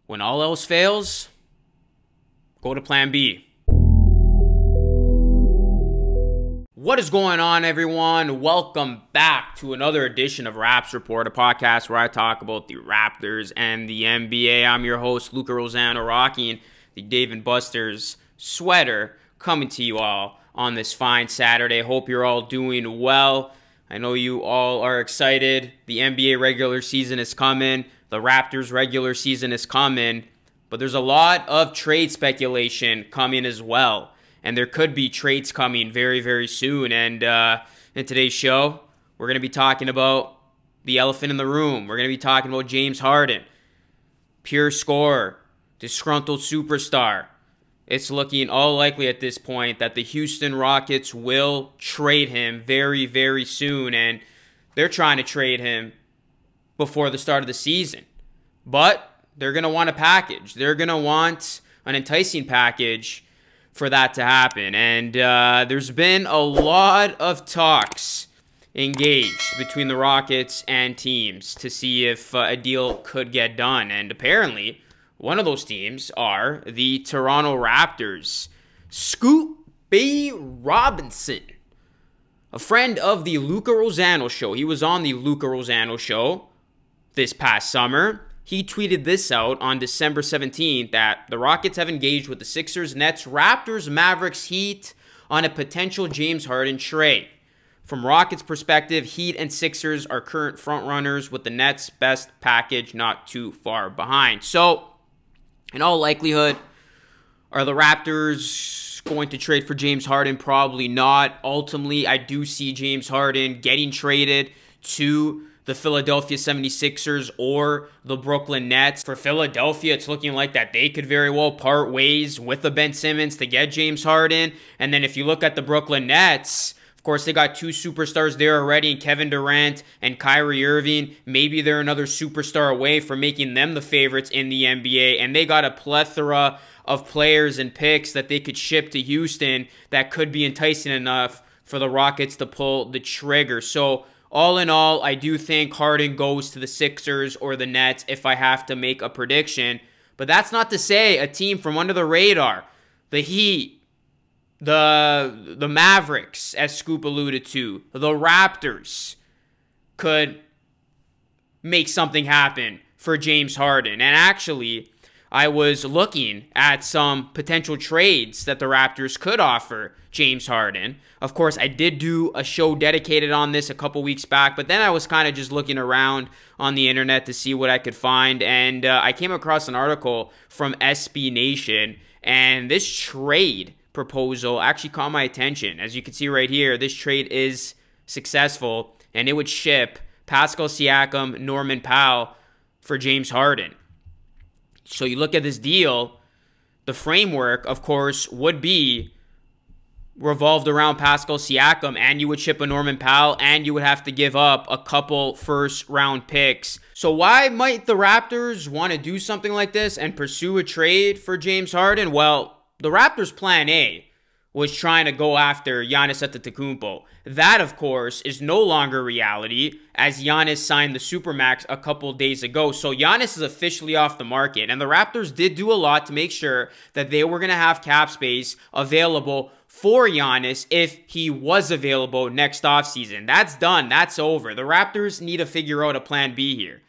When all else fails, go to plan B. What is going on, everyone? Welcome back to another edition of Raps Report, a podcast where I talk about the Raptors and the NBA. I'm your host, Luca Rosano, rocking the Dave & Buster's sweater, coming to you all on this fine Saturday. Hope you're all doing well. I know you all are excited. The NBA regular season is coming. The Raptors regular season is coming. But there's a lot of trade speculation coming as well. And there could be trades coming very, very soon. And in today's show, we're going to be talking about the elephant in the room. We're going to be talking about James Harden. Pure scorer. Disgruntled superstar. It's looking all likely at this point that the Houston Rockets will trade him very, very soon. And they're trying to trade him before the start of the season. But they're going to want a package. They're going to want an enticing package for that to happen. And there's been a lot of talks engaged between the Rockets and teams to see if a deal could get done. And apparently, one of those teams are the Toronto Raptors. Scoop B. Robinson, a friend of the Luca Rosano show. He was on the Luca Rosano show this past summer. He tweeted this out on December 17th that the Rockets have engaged with the Sixers, Nets, Raptors, Mavericks, Heat on a potential James Harden trade. From Rockets' perspective, Heat and Sixers are current frontrunners with the Nets' best package not too far behind. So, in all likelihood, are the Raptors going to trade for James Harden? Probably not. Ultimately, I do see James Harden getting traded to the Philadelphia 76ers or the Brooklyn Nets. For Philadelphia, it's looking like that they could very well part ways with the Ben Simmons to get James Harden. And then if you look at the Brooklyn Nets, of course, they got two superstars there already in Kevin Durant and Kyrie Irving. Maybe they're another superstar away from making them the favorites in the NBA. And they got a plethora of players and picks that they could ship to Houston that could be enticing enough for the Rockets to pull the trigger. So, all in all, I do think Harden goes to the Sixers or the Nets if I have to make a prediction. But that's not to say a team from under the radar, the Heat, the Mavericks, as Scoop alluded to, the Raptors, could make something happen for James Harden. And actually, I was looking at some potential trades that the Raptors could offer James Harden. Of course, I did do a show dedicated on this a couple weeks back, but then I was kind of just looking around on the internet to see what I could find, and I came across an article from SB Nation, and this trade proposal actually caught my attention. As you can see right here, this trade is successful, and it would ship Pascal Siakam, Norman Powell for James Harden. So you look at this deal, the framework, of course, would be revolved around Pascal Siakam, and you would ship a Norman Powell, and you would have to give up a couple first-round picks. So why might the Raptors want to do something like this and pursue a trade for James Harden? Well, the Raptors' plan A was trying to go after Giannis Antetokounmpo. That, of course, is no longer reality as Giannis signed the Supermax a couple days ago. So Giannis is officially off the market. And the Raptors did do a lot to make sure that they were going to have cap space available for Giannis if he was available next offseason. That's done. That's over. The Raptors need to figure out a plan B here.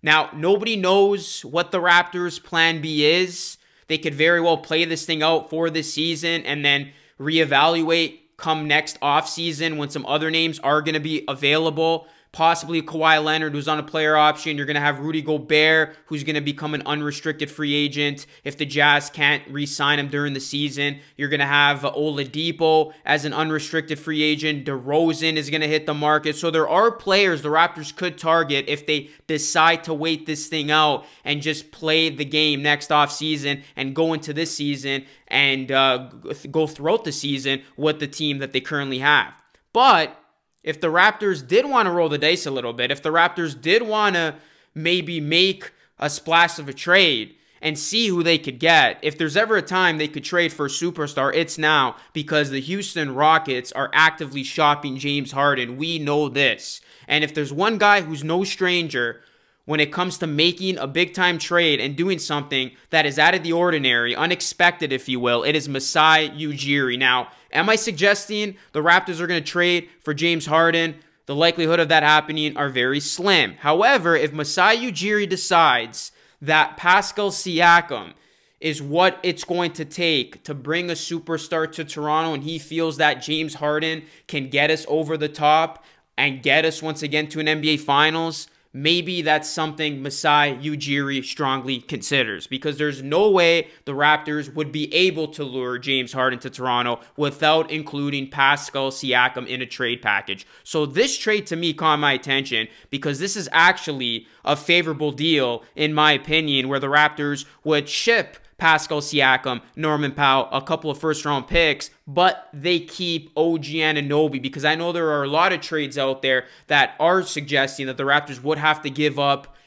Now, nobody knows what the Raptors' plan B is. They could very well play this thing out for this season and then reevaluate come next offseason when some other names are going to be available. Possibly Kawhi Leonard, who's on a player option. You're going to have Rudy Gobert, who's going to become an unrestricted free agent if the Jazz can't re-sign him during the season. You're going to have Oladipo as an unrestricted free agent. DeRozan is going to hit the market. So there are players the Raptors could target if they decide to wait this thing out and just play the game next offseason and go into this season and go throughout the season with the team that they currently have. But if the Raptors did want to roll the dice a little bit, if the Raptors did want to maybe make a splash of a trade and see who they could get, if there's ever a time they could trade for a superstar, it's now, because the Houston Rockets are actively shopping James Harden. We know this. And if there's one guy who's no stranger when it comes to making a big-time trade and doing something that is out of the ordinary, unexpected, if you will. It is Masai Ujiri. Now, am I suggesting the Raptors are going to trade for James Harden? The likelihood of that happening are very slim. However, if Masai Ujiri decides that Pascal Siakam is what it's going to take to bring a superstar to Toronto, and he feels that James Harden can get us over the top and get us once again to an NBA Finals, maybe that's something Masai Ujiri strongly considers, because there's no way the Raptors would be able to lure James Harden to Toronto without including Pascal Siakam in a trade package. So this trade to me caught my attention because this is actually a favorable deal, in my opinion, where the Raptors would ship Pascal Siakam, Norman Powell, a couple of first-round picks, but they keep OG Anunoby, because I know there are a lot of trades out there that are suggesting that the Raptors would have to give up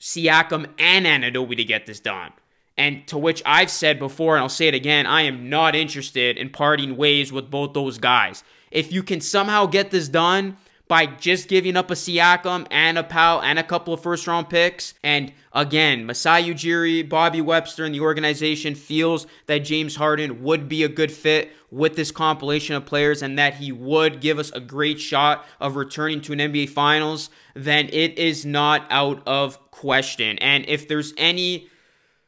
Siakam and Anunoby to get this done. And to which I've said before, and I'll say it again, I am not interested in parting ways with both those guys. If you can somehow get this done by just giving up a Siakam and a Powell and a couple of first-round picks, and again, Masai Ujiri, Bobby Webster, and the organization feels that James Harden would be a good fit with this compilation of players and that he would give us a great shot of returning to an NBA Finals, then it is not out of question. And if there's any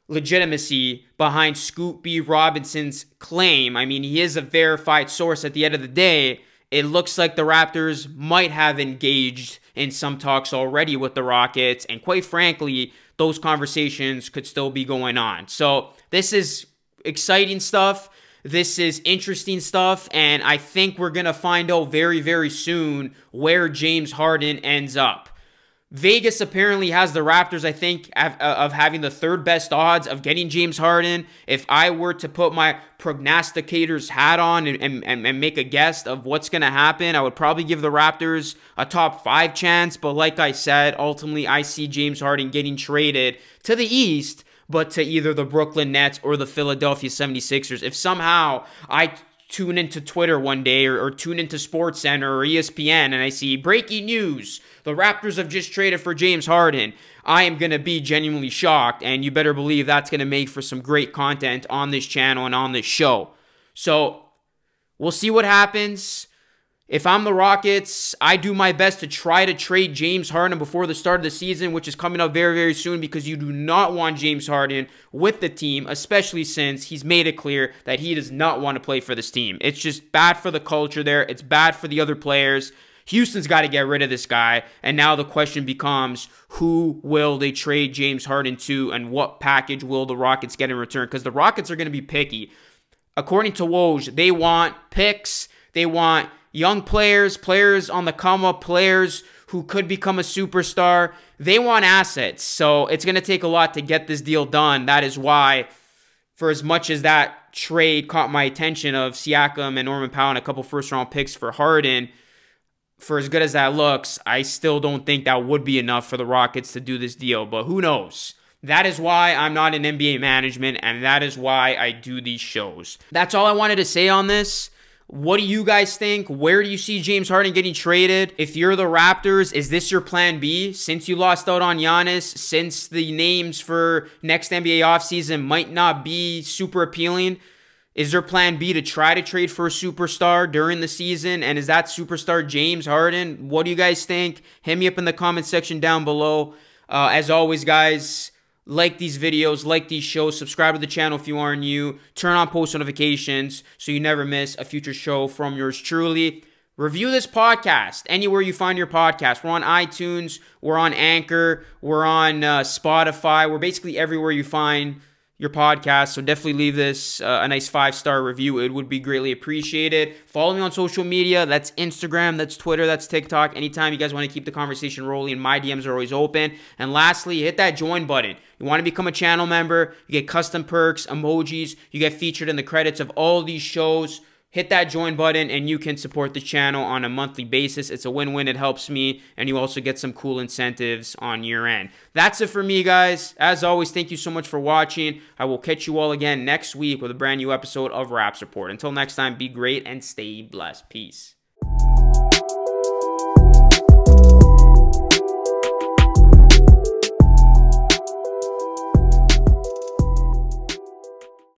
legitimacy behind Scoot B. Robinson's claim, I mean, he is a verified source at the end of the day, it looks like the Raptors might have engaged in some talks already with the Rockets, and quite frankly, those conversations could still be going on. So this is exciting stuff. This is interesting stuff, and I think we're going to find out very, very soon where James Harden ends up. Vegas apparently has the Raptors, I think, of having the third best odds of getting James Harden. If I were to put my prognosticator's hat on and make a guess of what's going to happen, I would probably give the Raptors a top 5 chance. But like I said, ultimately, I see James Harden getting traded to the East, but to either the Brooklyn Nets or the Philadelphia 76ers. If somehow I tune into Twitter one day or tune into SportsCenter or ESPN and I see breaking news, the Raptors have just traded for James Harden, I am going to be genuinely shocked, and you better believe that's going to make for some great content on this channel and on this show. So we'll see what happens. If I'm the Rockets, I do my best to try to trade James Harden before the start of the season, which is coming up very, very soon, because you do not want James Harden with the team, especially since he's made it clear that he does not want to play for this team. It's just bad for the culture there. It's bad for the other players. Houston's got to get rid of this guy, and now the question becomes, who will they trade James Harden to, and what package will the Rockets get in return? Because the Rockets are going to be picky. According to Woj, they want picks, they want young players, players on the come-up, players who could become a superstar. They want assets, so it's going to take a lot to get this deal done. That is why, for as much as that trade caught my attention of Siakam and Norman Powell and a couple first-round picks for Harden, for as good as that looks, I still don't think that would be enough for the Rockets to do this deal, but who knows? That is why I'm not in NBA management, and that is why I do these shows. That's all I wanted to say on this. What do you guys think? Where do you see James Harden getting traded? If you're the Raptors, is this your plan B? Since you lost out on Giannis, since the names for next NBA offseason might not be super appealing, is there plan B to try to trade for a superstar during the season? And is that superstar James Harden? What do you guys think? Hit me up in the comment section down below. As always, guys, like these videos, like these shows, subscribe to the channel if you are new, turn on post notifications so you never miss a future show from yours truly. Review this podcast anywhere you find your podcast. We're on iTunes, we're on Anchor, we're on Spotify. We're basically everywhere you find your podcast, so definitely leave this a nice 5-star review. It would be greatly appreciated. Follow me on social media. That's Instagram, that's Twitter, that's TikTok. Anytime you guys want to keep the conversation rolling, my DMs are always open. And lastly, hit that join button. You want to become a channel member, you get custom perks, emojis, you get featured in the credits of all these shows. Hit that join button and you can support the channel on a monthly basis. It's a win-win. It helps me, and you also get some cool incentives on your end. That's it for me, guys. As always, thank you so much for watching. I will catch you all again next week with a brand new episode of Raps Report. Until next time, be great and stay blessed. Peace.